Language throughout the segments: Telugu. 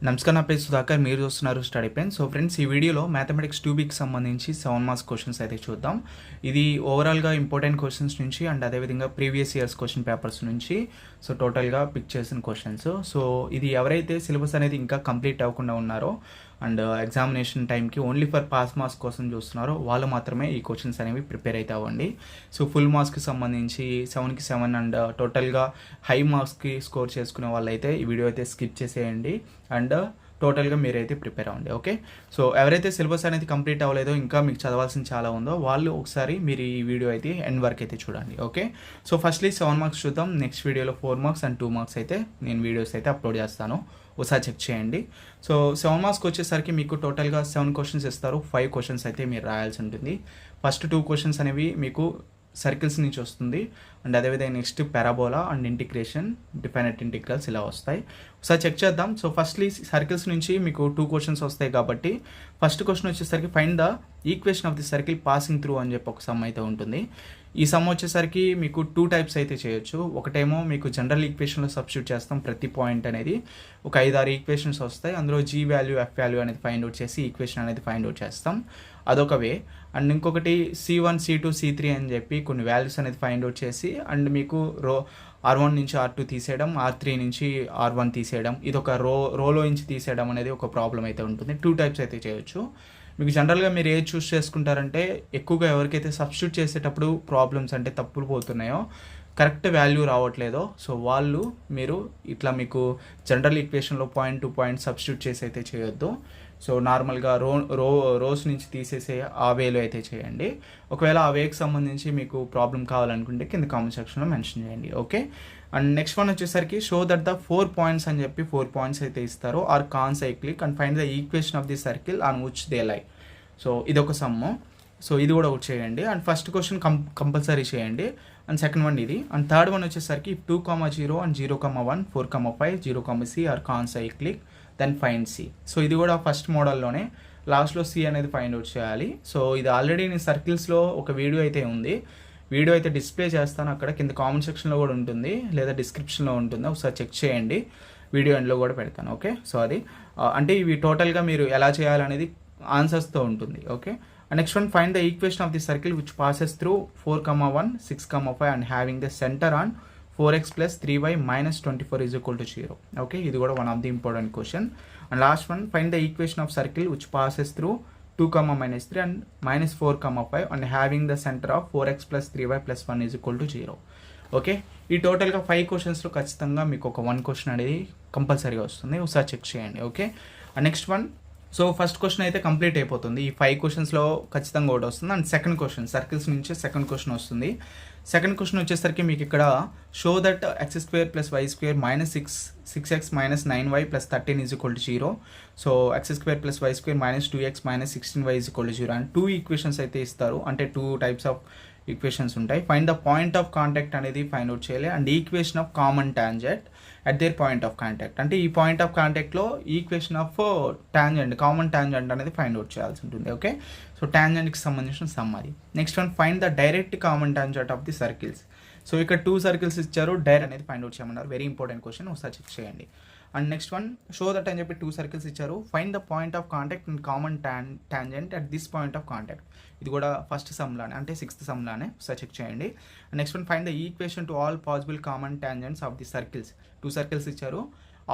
నమస్కారం, నా పేరు సుధాకర్. మీరు చూస్తున్నారు స్టడీ పెన్. సో ఫ్రెండ్స్, ఈ వీడియోలో మ్యాథమెటిక్స్ 2Bకి సంబంధించి 7 మార్క్స్ క్వశ్చన్స్ అయితే చూద్దాం. ఇది ఓవరాల్గా ఇంపార్టెంట్ క్వశ్చన్స్ నుంచి అండ్ అదేవిధంగా ప్రీవియస్ ఇయర్స్ క్వశ్చన్ పేపర్స్ నుంచి సో టోటల్గా పిక్ చేసిన క్వశ్చన్స్. సో ఇది ఎవరైతే సిలబస్ అనేది ఇంకా కంప్లీట్ అవ్వకుండా ఉన్నారో అండ్ ఎగ్జామినేషన్ టైంకి ఓన్లీ ఫర్ పాస్ మార్క్స్ కోసం చూస్తున్నారో వాళ్ళు మాత్రమే ఈ క్వశ్చన్స్ అనేవి ప్రిపేర్ అయితే అవ్వండి. సో ఫుల్ మార్క్స్కి సంబంధించి 7కి 7 అండ్ టోటల్గా హై మార్క్స్కి స్కోర్ చేసుకునే వాళ్ళైతే ఈ వీడియో అయితే స్కిప్ చేసేయండి అండ్ టోటల్గా మీరైతే ప్రిపేర్ అవ్వండి. ఓకే, సో ఎవరైతే సిలబస్ అనేది కంప్లీట్ అవ్వలేదో ఇంకా మీకు చదవాల్సింది చాలా ఉందో వాళ్ళు ఒకసారి మీరు ఈ వీడియో అయితే ఎండ్ వరకు అయితే చూడండి. ఓకే, సో ఫస్ట్లీ 7 మార్క్స్ చూద్దాం. నెక్స్ట్ వీడియోలో 4 మార్క్స్ అండ్ 2 మార్క్స్ అయితే నేను వీడియోస్ అయితే అప్లోడ్ చేస్తాను, ఒకసారి చెక్ చేయండి. సో 7 మార్క్స్కి వచ్చేసరికి మీకు టోటల్గా 7 క్వశ్చన్స్ ఇస్తారు. 5 క్వశ్చన్స్ అయితే మీరు రాయాల్సి ఉంటుంది. ఫస్ట్ 2 క్వశ్చన్స్ అనేవి మీకు సర్కిల్స్ నుంచి వస్తుంది అండ్ అదేవిధంగా next parabola and integration, definite integrals ఇలా వస్తాయి. ఒకసారి చెక్ చేద్దాం. సో ఫస్ట్లీ సర్కిల్స్ నుంచి మీకు 2 క్వశ్చన్స్ వస్తాయి కాబట్టి ఫస్ట్ క్వశ్చన్ వచ్చేసరికి find the equation of the circle passing through అని చెప్పి ఒక సమ్ అయితే ఉంటుంది. ఈ సమ్ వచ్చేసరికి మీకు 2 టైప్స్ అయితే చేయొచ్చు. ఒకటేమో మీకు జనరల్ ఈక్వేషన్లో సబ్స్టిట్యూట్ చేస్తాం. ప్రతి పాయింట్ అనేది ఒక 5-6 ఈక్వేషన్స్ వస్తాయి. అందులో జీ వాల్యూ, ఎఫ్ వాల్యూ అనేది ఫైండ్ అవుట్ చేసి ఈక్వేషన్ అనేది ఫైండ్ అవుట్ చేస్తాం. అదొక వే. అండ్ ఇంకొకటి C1, C2, C3 అని చెప్పి కొన్ని వాల్యూస్ అనేది ఫైండ్ అవుట్ చేసి అండ్ మీకు R1 నుంచి R2 తీసేయడం, R3 నుంచి R1 తీసేయడం, ఇది ఒక రోలో నుంచి తీసేయడం అనేది ఒక ప్రాబ్లం అయితే ఉంటుంది. 2 టైప్స్ అయితే చేయొచ్చు. మీకు జనరల్గా మీరు ఏది చూస్ చేసుకుంటారంటే ఎక్కువగా ఎవరికైతే సబ్స్టిట్యూట్ చేసేటప్పుడు ప్రాబ్లమ్స్ అంటే తప్పులు పోతున్నాయో, కరెక్ట్ వాల్యూ రావట్లేదో సో వాళ్ళు మీరు ఇట్లా మీకు జనరల్ ఈక్వేషన్లో పాయింట్ టు పాయింట్ సబ్స్టిట్యూట్ చేసి అయితే చేయొద్దు. సో నార్మల్గా రోస్ నుంచి తీసేసే ఆ వేలో అయితే చేయండి. ఒకవేళ ఆ వేకి సంబంధించి మీకు ప్రాబ్లం కావాలనుకుంటే కింద కామెంట్ సెక్షన్లో మెన్షన్ చేయండి. ఓకే, అండ్ నెక్స్ట్ వన్ వచ్చేసరికి షో దట్ ద 4 పాయింట్స్ అని చెప్పి 4 పాయింట్స్ అయితే ఇస్తారు. Are concyclic and find the equation of the circle on which they lie. So ఇది ఒక సమ్ము. సో ఇది కూడా ఒకటి చేయండి. అండ్ ఫస్ట్ క్వశ్చన్ కంపల్సరీ చేయండి అండ్ సెకండ్ వన్ ఇది. అండ్ థర్డ్ వన్ వచ్చేసరికి 2,0 and 0,1, 4,5, 0,C are concyclic then find c. So ఇది కూడా ఫస్ట్ మోడల్లోనే లాస్ట్లో సి అనేది ఫైండ్ అవుట్ చేయాలి. సో ఇది ఆల్రెడీ నేను సర్కిల్స్లో ఒక వీడియో అయితే ఉంది. వీడియో అయితే డిస్ప్లే చేస్తాను, అక్కడ కింద కామెంట్ సెక్షన్లో కూడా ఉంటుంది లేదా డిస్క్రిప్షన్లో ఉంటుంది, ఒకసారి చెక్ చేయండి. వీడియో ఎండ్లో కూడా పెడతాను. ఓకే, సో అది అంటే ఇవి టోటల్గా మీరు ఎలా చేయాలనేది ఆన్సర్స్తో ఉంటుంది. Okay, next one find the equation of the circle which passes through 4,1, 6,5 and having the centre on 4x plus 3y minus 24 is equal to 0. Okay, ఇది కూడా one of the important question. And last one find the equation of circle which passes through 2,-3 and -4,5 and having the centre of 4x plus 3y plus 1 is equal to 0. Okay, ఈ టోటల్గా 5 క్వశ్చన్స్లో ఖచ్చితంగా మీకు ఒక 1 క్వశ్చన్ అనేది కంపల్సరీగా వస్తుంది, ఒకసారి చెక్ చేయండి. Okay, and next one so first question అయితే కంప్లీట్ అయిపోతుంది. ఈ 5 క్వశ్చన్స్లో ఖచ్చితంగా ఒకటి వస్తుంది. అండ్ సెకండ్ క్వశ్చన్ సర్కిల్స్ నుంచి సెకండ్ క్వశ్చన్ వస్తుంది. సెకండ్ క్వశ్చన్ వచ్చేసరికి మీకు ఇక్కడ show that x² + y² - 6x - 9y + 13 is equal to 0. So x² + y² - 2x - 16y is equal to 0 and 2 equations అయితే ఇస్తారు. అంటే 2 టైప్స్ ఆఫ్ ఈక్వేషన్స్ ఉంటాయి. Find the point of contact అనేది ఫైండ్ అవుట్ చేయాలి and equation of common tangent at their point of contact. అంటే ఈ పాయింట్ ఆఫ్ కాంటాక్ట్లో equation of tangent, common tangent అనేది ఫైండ్ అవుట్ చేయాల్సి ఉంటుంది. ఓకే, సో టాంజెంట్కి సంబంధించిన సమ్ అది. Next one find the direct common tangent of the circles. So ఇక్కడ 2 సర్కిల్స్ ఇచ్చారు, డైరెక్ట్ అనేది ఫైండ్ అవుట్ చేయమన్నారు. వెరీ ఇంపార్టెంట్ క్వశ్చన్, ఒకసారి చెక్ చేయండి. And next one show that అని చెప్పి 2 సర్కిల్స్ ఇచ్చారు. Find the point of contact and common tangent at this point of contact. ఇది కూడా ఫస్ట్ సమ్లానే అంటే 6th సమ్లానే, ఒకసారి చెక్ చేయండి. Next one find the equation to all possible common tangents of the circles. 2 circles ఇచ్చారు,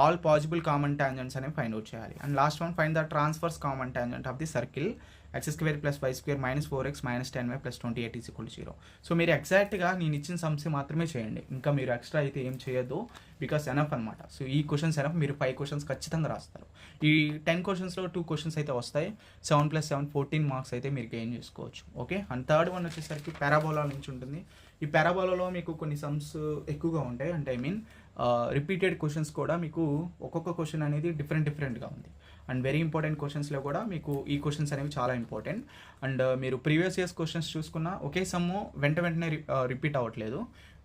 ఆల్ పాసిబుల్ కామన్ టాంజెంట్స్ అనేవి ఫైండ్ అవుట్ చేయాలి. And last one find the transfers common tangent of the circle x² + y² - 4x - 10y + 28 is equal to 0. So మీరు ఎగ్జాక్ట్గా నేను ఇచ్చిన సమ్స్ మాత్రమే చేయండి, ఇంకా మీరు ఎక్స్ట్రా అయితే ఏం చేయొద్దు, బికాస్ ఎనఫ్ అనమాట. సో ఈ క్వశ్చన్స్ ఎనఫ్, మీరు 5 క్వశ్చన్స్ ఖచ్చితంగా రాస్తారు. ఈ 10 క్వశ్చన్స్లో 2 క్వశ్చన్స్ అయితే వస్తాయి. 7 + 7 14 మార్క్స్ అయితే మీరు గెయిన్ చేసుకోవచ్చు. ఓకే, అండ్ థర్డ్ వన్ వచ్చేసరికి పారాబోలా నుంచి ఉంటుంది. ఈ పారాబోలాలో మీకు కొన్ని సమ్స్ ఎక్కువగా ఉంటాయి. అంటే ఐ మీన్ రిపీటెడ్ క్వశ్చన్స్ కూడా మీకు ఒక్కొక్క క్వశ్చన్ అనేది డిఫరెంట్గా ఉంది. అండ్ వెరీ ఇంపార్టెంట్ క్వశ్చన్స్లో కూడా మీకు ఈ క్వశ్చన్స్ అనేవి చాలా ఇంపార్టెంట్. అండ్ మీరు ప్రీవియస్ ఇయర్స్ క్వశ్చన్స్ చూసుకున్న ఒకే సమ్ము వెంటనే రిపీట్ అవ్వట్లేదు.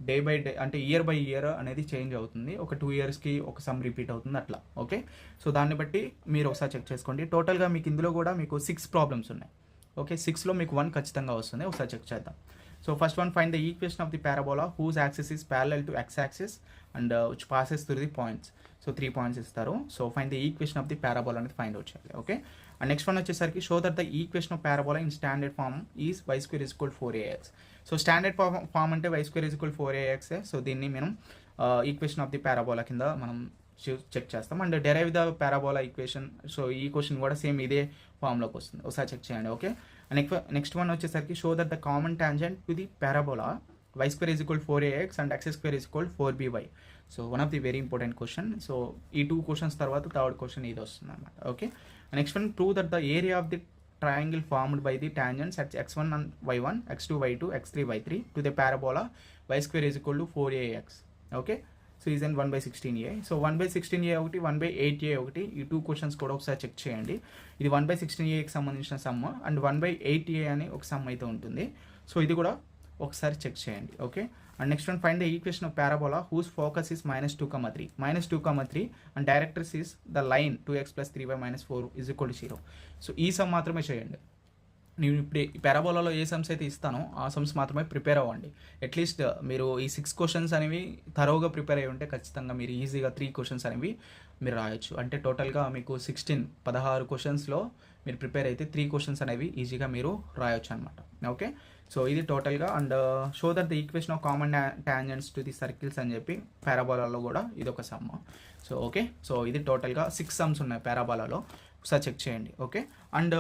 డే బై డే అంటే ఇయర్ బై ఇయర్ అనేది చేంజ్ అవుతుంది. ఒక 2 ఇయర్స్కి ఒక సమ్ రిపీట్ అవుతుంది అట్లా. ఓకే, సో దాన్ని బట్టి మీరు ఒకసారి చెక్ చేసుకోండి. టోటల్గా మీకు ఇందులో కూడా మీకు 6 ప్రాబ్లమ్స్ ఉన్నాయి. ఓకే, 6లో మీకు 1 ఖచ్చితంగా వస్తుంది, ఒకసారి చెక్ చేద్దాం. So first one find the equation of the parabola whose axis is parallel to x axis and which passes through the points. So 3 points ఇస్తారు. So find the equation of the parabola అనేది ఫైండ్ అవుట్ చేయాలి. ఓకే, అండ్ నెక్స్ట్ వన్ వచ్చేసరికి show that the equation of parabola in standard form is y square is equal 4ax. So standard form అంటే y square is equal 4ax. So దీన్ని మనం ఈక్వేషన్ ఆఫ్ ది పారాబోలా కింద మనం చెక్ చేస్తాం. And derive the parabola equation. So ఈ క్వశ్చన్ కూడా సేమ్ ఇదే ఫామ్లోకి వస్తుంది, ఒకసారి చెక్ చేయండి. ఓకే, నెక్స్ట్ వన్ వచ్చేసరికి show that the common tangent to the parabola y square is equal 4ax and x square is equal 4by. So one of the very important question. So ఈ 2 క్వశ్చన్స్ తర్వాత థర్డ్ క్వశ్చన్ ఇది వస్తుంది అనమాట. Okay, next one prove that the area of the triangle formed by the tangents at x1 and y1, x2 y2, x3 y3 to the parabola y square is equal to 4ax. Okay, so is and 1/16a. So 1/16a ఒకటి, 1/8a ఒకటి, ఈ 2 క్వశ్చన్స్ కూడా ఒకసారి చెక్ చేయండి. ఇది 1/16aకి సంబంధించిన సమ్ అండ్ 1/8a అని ఒక సమ్ అయితే ఉంటుంది. సో ఇది కూడా ఒకసారి చెక్ చేయండి. Okay, and next one find the equation of parabola whose focus is -2,3 -2,3 and directrix is the line 2x + 3y - 4 = 0. So ఈ సమ్ మాత్రమే చేయండి. నేను ఇప్పుడు ఈ పారాబోలాలో ఏ సమ్స్ అయితే ఇస్తానో ఆ సమ్స్ మాత్రమే ప్రిపేర్ అవ్వండి. అట్లీస్ట్ మీరు ఈ 6 క్వశ్చన్స్ అనేవి తరోగా ప్రిపేర్ అయ్యి ఉంటే ఖచ్చితంగా మీరు ఈజీగా 3 క్వశ్చన్స్ అనేవి మీరు రాయొచ్చు. అంటే టోటల్గా మీకు 16 క్వశ్చన్స్లో మీరు ప్రిపేర్ అయితే 3 క్వశ్చన్స్ అనేవి ఈజీగా మీరు రాయొచ్చు అనమాట. ఓకే, సో ఇది టోటల్గా. And show that the equation of common tangents to the circles అని చెప్పి పారాబోలాలో కూడా ఇది ఒక సమ్. సో ఓకే, సో ఇది టోటల్గా 6 సమ్స్ ఉన్నాయి పారాబోలాలో, ఒకసారి చెక్ చేయండి. ఓకే, అండ్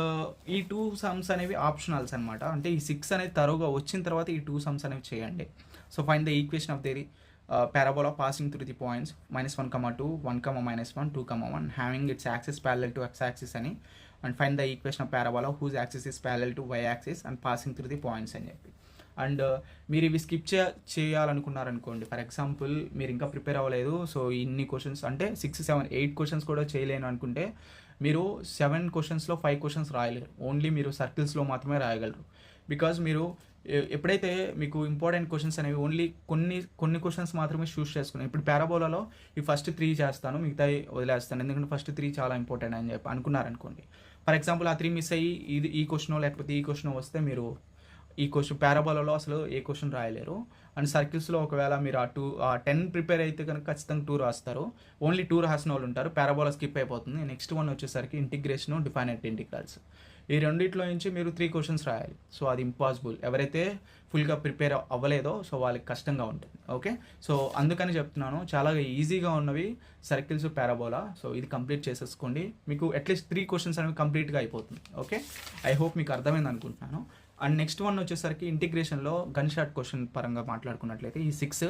ఈ 2 సమ్స్ అనేవి ఆప్షనల్స్ అనమాట. అంటే ఈ 6 అనేది తరువుగా వచ్చిన తర్వాత ఈ 2 సమ్స్ అనేవి చేయండి. So find the equation of the parabola passing through the points -1,2, 1, -1, 2, 1 having its axis parallel to x-axis అని, and find the equation of parabola whose axis is parallel to y-axis and passing through the points అని చెప్పి. అండ్ మీరు ఇవి స్కిప్ చేయాలనుకున్నారనుకోండి, ఫర్ ఎగ్జాంపుల్ మీరు ఇంకా ప్రిపేర్ అవ్వలేదు, సో ఇన్ని క్వశ్చన్స్ అంటే 6, 7, 8 క్వశ్చన్స్ కూడా చేయలేను అనుకుంటే మీరు 7 క్వశ్చన్స్లో 5 క్వశ్చన్స్ రాయలేరు. ఓన్లీ మీరు సర్కిల్స్లో మాత్రమే రాయగలరు. బికాజ్ మీరు ఎప్పుడైతే మీకు ఇంపార్టెంట్ క్వశ్చన్స్ అనేవి ఓన్లీ కొన్ని క్వశ్చన్స్ మాత్రమే చూస్ చేసుకున్నాను. ఇప్పుడు పారాబోలాలో ఈ ఫస్ట్ 3 చేస్తాను, మిగతా వదిలేస్తాను, ఎందుకంటే ఫస్ట్ 3 చాలా ఇంపార్టెంట్ అని చెప్పి అనుకున్నారనుకోండి. ఫర్ ఎగ్జాంపుల్ ఆ 3 మిస్ అయ్యి ఈ క్వశ్చన్ లేకపోతే ఈ క్వశ్చన్ వస్తే మీరు ఈ క్వశ్చన్ పారాబోలాలో అసలు ఏ క్వశ్చన్ రాయలేరు. అండ్ సర్కిల్స్లో ఒకవేళ మీరు ఆ 10 ప్రిపేర్ అయితే కనుక ఖచ్చితంగా 2 రాస్తారు. ఓన్లీ 2 రాసిన వాళ్ళు ఉంటారు, పారాబోలా స్కిప్ అయిపోతుంది. నెక్స్ట్ వన్ వచ్చేసరికి ఇంటిగ్రేషన్, డిఫైనైట్ ఇంటిగ్రల్స్. ఈ రెండిట్లో నుంచి మీరు 3 క్వశ్చన్స్ రాయాలి. సో అది ఇంపాసిబుల్. ఎవరైతే ఫుల్గా ప్రిపేర్ అవ్వలేదో సో వాళ్ళకి కష్టంగా ఉంటుంది. ఓకే, సో అందుకని చెప్తున్నాను, చాలా ఈజీగా ఉన్నవి సర్కిల్స్, పారాబోలా. సో ఇది కంప్లీట్ చేసేసుకోండి, మీకు అట్లీస్ట్ 3 క్వశ్చన్స్ అనేవి కంప్లీట్గా అయిపోతుంది. ఓకే, ఐ హోప్ మీకు అర్థమైంది అనుకుంటున్నాను. అండ్ నెక్స్ట్ వన్ వచ్చేసరికి ఇంటిగ్రేషన్లో గన్ షాట్ క్వశ్చన్ పరంగా మాట్లాడుకున్నట్లయితే ఈ 6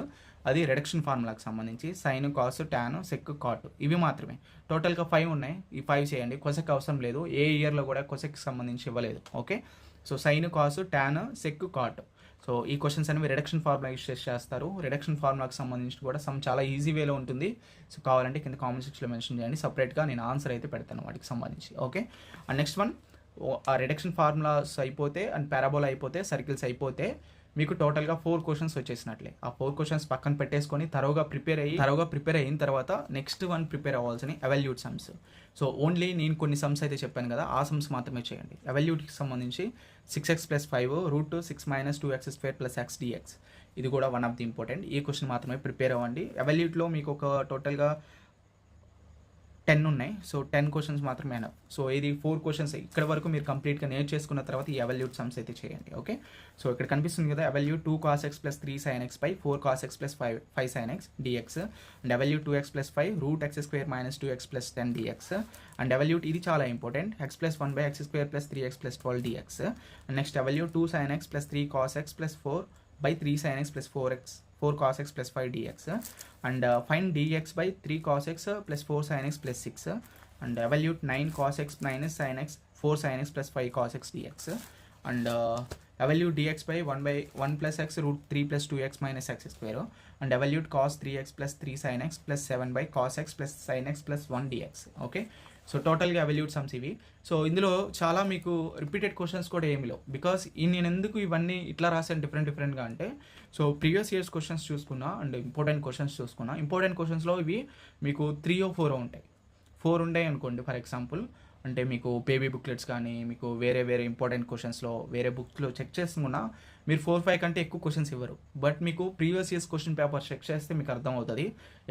అది రిడక్షన్ ఫార్ములాకి సంబంధించి sine, cos, tan, sec, cot ఇవి మాత్రమే. టోటల్గా 5 ఉన్నాయి. ఈ 5 చేయండి. కొసెక్ అవసరం లేదు, ఏ ఇయర్లో కూడా కొసెక్కి సంబంధించి ఇవ్వలేదు. Okay, so sine, cos, tan, sec, cot. So ఈ క్వశ్చన్స్ అనేవి రిడక్షన్ ఫార్ములా యూస్ చేస్తారు. రిడక్షన్ ఫార్ములాకి సంబంధించి కూడా సమ్ చాలా ఈజీ వేలో ఉంటుంది. సో కావాలంటే కింద కామెంట్ సెక్షన్లో మెన్షన్ చేయండి, సపరేట్గా నేను ఆన్సర్ అయితే పెడతాను వాటికి సంబంధించి. ఓకే, అండ్ నెక్స్ట్ వన్ ఆ రిడక్షన్ ఫార్ములాస్ అయిపోతే అండ్ పారాబోలా అయిపోతే, సర్కిల్స్ అయిపోతే మీకు టోటల్గా 4 క్వశ్చన్స్ వచ్చేసినట్లే. ఆ 4 క్వశ్చన్స్ పక్కన పెట్టేసుకొని తరోగా ప్రిపేర్ అయిన తర్వాత నెక్స్ట్ వన్ ప్రిపేర్ అవ్వాల్సిన ఎవల్యూట్ సమ్స్. సో ఓన్లీ నేను కొన్ని సమ్స్ అయితే చెప్పాను కదా, ఆ సమ్స్ మాత్రమే చేయండి. ఎవల్యూట్కి సంబంధించి 6x + 5 √6 - 2x² + x dx. ఇది కూడా వన్ ఆఫ్ ది ఇంపార్టెంట్. ఈ క్వశ్చన్ మాత్రమే ప్రిపేర్ అవ్వండి. ఎవల్యూట్లో మీకు ఒక టోటల్గా 10 ఉన్నాయి. సో 10 క్వశ్చన్స్ మాత్రమే. సో ఇది 4 క్వశ్చన్స్ ఇక్కడ వరకు మీరు కంప్లీట్గా నేర్చేసుకున్న తర్వాత ఈ ఎవల్యూట్ సమ్స్ అయితే చేయండి. ఓకే, సో ఇక్కడ కనిపిస్తుంది కదా, evolute 2 cos x + 3 sin x / 4 cos x + 5 sin x dx and evolute 2x + 5 √x² - 2x + 10 dx and evolute ఇది చాలా important, x + 1/x² + 3x + 12 dx and next evolute 2 sin x + 3 cos x + 4/3 sin x + 4 cos x + 5 dx and find dx by 3 cos x + 4 sin x + 6 and evaluate 9 cos x - sin x 4 sin x + 5 cos x dx and evaluate dx by 1 + x √3 + 2x - x² and evaluate cos 3x + 3 sin x + 7 by cos x + sin x + 1 dx. Okay, so టోటల్గా ఎవల్యూట్ సమ్స్ ఇవి. సో ఇందులో చాలా మీకు రిపీటెడ్ క్వశ్చన్స్ కూడా ఏమి లేవు. బికాస్ నేను ఎందుకు ఇవన్నీ ఇట్లా రాసాను డిఫరెంట్గా అంటే, సో ప్రీవియస్ ఇయర్స్ క్వశ్చన్స్ చూసుకున్నా అండ్ ఇంపార్టెంట్ క్వశ్చన్స్ చూసుకున్నా. ఇంపార్టెంట్ క్వశ్చన్స్లో ఇవి మీకు 3 or 4 ఉంటాయి. 4 ఉంటాయి అనుకోండి. ఫర్ ఎగ్జాంపుల్ అంటే మీకు పేబీ బుక్లెట్స్ కానీ మీకు వేరే వేరే ఇంపార్టెంట్ క్వశ్చన్స్లో వేరే బుక్స్లో చెక్ చేసుకున్నా మీరు 4-5 కంటే ఎక్కువ క్వశ్చన్స్ ఇవ్వరు. బట్ మీకు previous years question paper check చేస్తే మీకు అర్థమవుతుంది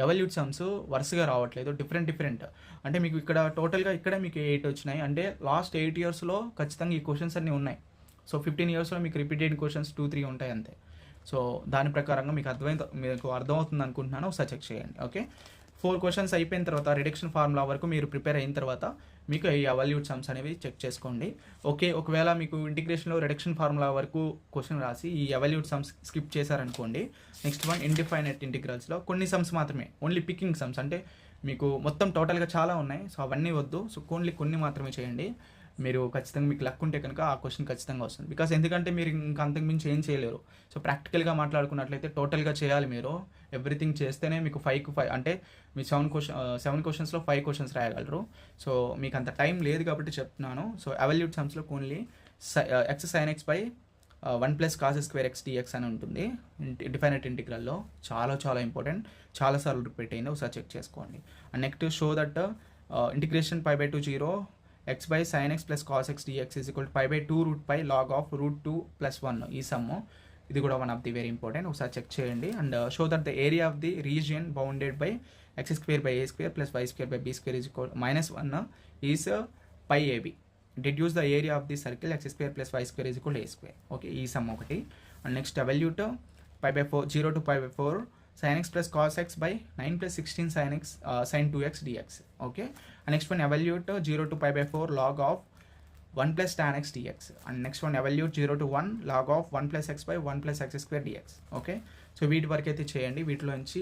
ఎవల్యూట్ సమ్స్ వరుసగా రావట్లేదు, డిఫరెంట్. అంటే మీకు ఇక్కడ టోటల్గా ఇక్కడ మీకు 8 వచ్చినాయి. అంటే లాస్ట్ 8 ఇయర్స్లో ఖచ్చితంగా ఈ క్వశ్చన్స్ అన్నీ ఉన్నాయి. సో 15 ఇయర్స్లో మీకు రిపీటెడ్ క్వశ్చన్స్ 2-3 ఉంటాయి అంతే. సో దాని ప్రకారంగా మీకు అర్థమవుతుంది అనుకుంటున్నాను. ఒకసారి చెక్ చేయండి. ఓకే, 4 క్వశ్చన్స్ అయిపోయిన తర్వాత రిడక్షన్ ఫార్ములా వరకు మీరు ప్రిపేర్ అయిన తర్వాత మీకు ఈ అవల్యూట్ సమ్స్ అనేవి చెక్ చేసుకోండి. ఓకే, ఒకవేళ మీకు ఇంటిగ్రేషన్లో రిడక్షన్ ఫార్ములా వరకు క్వశ్చన్ రాసి ఈ అవల్యూట్ సమ్స్ స్కిప్ చేశారనుకోండి, నెక్స్ట్ వన్ ఇండిఫైనైట్ ఇంటిగ్రల్స్లో కొన్ని సమ్స్ మాత్రమే, ఓన్లీ పికింగ్ సమ్స్, అంటే మీకు మొత్తం టోటల్గా చాలా ఉన్నాయి. సో అవన్నీ వద్దు. సో ఓన్లీ కొన్ని మాత్రమే చేయండి. మీరు ఖచ్చితంగా మీకు లక్ ఉంటే కనుక ఆ క్వశ్చన్ ఖచ్చితంగా వస్తుంది. బికాస్ ఎందుకంటే మీరు ఇంకా అంతకుమించి ఏం చేయలేరు. సో ప్రాక్టికల్గా మాట్లాడుకున్నట్లయితే టోటల్గా చేయాలి. మీరు ఎవ్రీథింగ్ చేస్తేనే మీకు 5 అంటే మీ 7 క్వశ్చన్స్లో 5 క్వశ్చన్స్ రాయగలరు. సో మీకు అంత టైం లేదు కాబట్టి చెప్తున్నాను. సో అవల్యూట్ సమ్స్లో only x sin x by 1 + cos square x dx అని ఉంటుంది డిఫైనైట్ ఇంటిగ్రల్లో. చాలా ఇంపార్టెంట్, చాలాసార్లు రిపీట్ అయింది. ఒకసారి చెక్ చేసుకోండి. And next show that integration π/2 0 x by sin x plus cos x dx is equal to π/2 root pi log of root 2 plus 1 ఈ సమ్. ఇది కూడా one of the very important. ఒకసారి చెక్ చేయండి. And show that the area of the region bounded by x² + a² + b² is equal -1 is πab. Deduce the area of the circle x² + y² is equal to a². Okay, ఈ సమ్ ఒకటి. And next evaluate π/4 0 to π/4 sin x plus cos x by 9 plus 16 sin 2x dx. Okay, and next one evaluate 0 to π/4 log of 1 plus tan x dx. And next one evaluate 0 to 1 log of 1 plus x by 1 plus x² dx. Okay, so వీటి వరకు అయితే చేయండి. వీటిలో నుంచి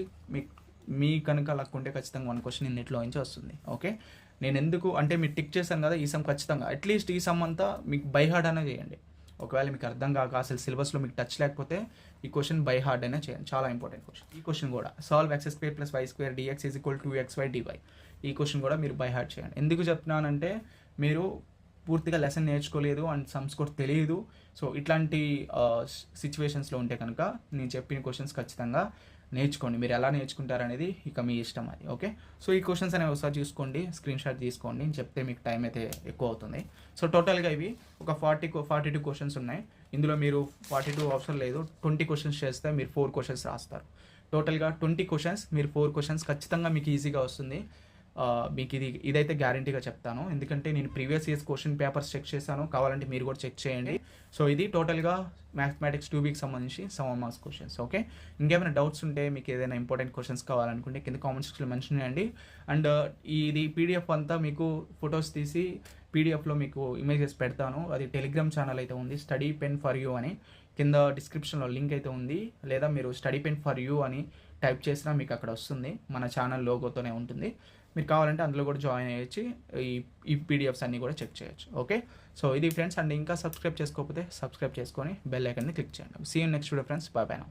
మీ కనుక లక్ ఉంటే ఖచ్చితంగా 1 క్వశ్చన్ ఇన్నిట్లో నుంచి వస్తుంది. ఓకే, నేను ఎందుకు అంటే మీరు టిక్ చేశాను కదా, ఈ సమ్ ఖచ్చితంగా అట్లీస్ట్ ఈ సమ్ అంతా మీకు బై హార్డ్ అనే చేయండి. ఒకవేళ మీకు అర్థం కాక అసలు సిలబస్లో మీకు టచ్ లేకపోతే ఈ క్వశ్చన్ బై హార్డ్ అయినా చేయండి. చాలా ఇంపార్టెంట్ క్వశ్చన్. ఈ క్వశ్చన్ కూడా solve x² + y² dx is equal to 2xy dy. ఈ క్వశ్చన్ కూడా మీరు బై హార్డ్ చేయండి. ఎందుకు చెప్తున్నానంటే మీరు పూర్తిగా లెసన్ నేర్చుకోలేదు అండ్ సమ్స్ కూడా తెలియదు. సో ఇట్లాంటి సిచ్యువేషన్స్లో ఉంటే కనుక నేను చెప్పిన క్వశ్చన్స్ ఖచ్చితంగా నేర్చుకోండి. మీరు ఎలా నేర్చుకుంటారనేది ఇక మీ ఇష్టం అది. ఓకే, సో ఈ క్వశ్చన్స్ అనేవి ఒకసారి చూసుకోండి, స్క్రీన్ షాట్ తీసుకోండి. చెప్తే మీకు టైం అయితే ఎక్కువ అవుతుంది. సో టోటల్గా ఇవి ఒక 42 క్వశ్చన్స్ ఉన్నాయి. ఇందులో మీరు 42 అవసరం లేదు, 20 క్వశ్చన్స్ చేస్తే మీరు 4 క్వశ్చన్స్ రాస్తారు. టోటల్గా 20 క్వశ్చన్స్, మీరు 4 క్వశ్చన్స్ ఖచ్చితంగా మీకు ఈజీగా వస్తుంది. మీకు ఇదైతే గ్యారంటీగా చెప్తాను. ఎందుకంటే నేను previous years question papers check చేశాను. కావాలంటే మీరు కూడా చెక్ చేయండి. సో ఇది టోటల్గా మ్యాథమెటిక్స్ 2Bకి సంబంధించి 7 మార్క్స్ క్వశ్చన్స్. ఓకే, ఇంకేమైనా డౌట్స్ ఉంటే మీకు ఏదైనా ఇంపార్టెంట్ క్వశ్చన్స్ కావాలనుకుంటే కింద కామెంట్ సెక్షన్లో మెన్షన్ చేయండి. అండ్ ఇది పీడిఎఫ్ అంతా మీకు ఫొటోస్ తీసి పీడిఎఫ్లో మీకు ఇమేజెస్ పెడతాను. అది టెలిగ్రామ్ ఛానల్ అయితే ఉంది, స్టడీ పెన్ ఫర్ యూ అని. కింద డిస్క్రిప్షన్లో లింక్ అయితే ఉంది. లేదా మీరు స్టడీ పెన్ ఫర్ యూ అని టైప్ చేసినా మీకు అక్కడ వస్తుంది. మన ఛానల్ లోగోతోనే ఉంటుంది. మీరు కావాలంటే అందులో కూడా జాయిన్ అయ్యొచ్చి ఈ పీడిఎఫ్స్ అన్నీ కూడా చెక్ చేయొచ్చు. ఓకే, సో ఇది ఫ్రెండ్స్. అండ్ ఇంకా సబ్స్క్రైబ్ చేసుకోకపోతే సబ్స్క్రైబ్ చేసుకొని బెల్ ఐకాన్ని క్లిక్ చేయండి. See you next video friends. Bye bye now.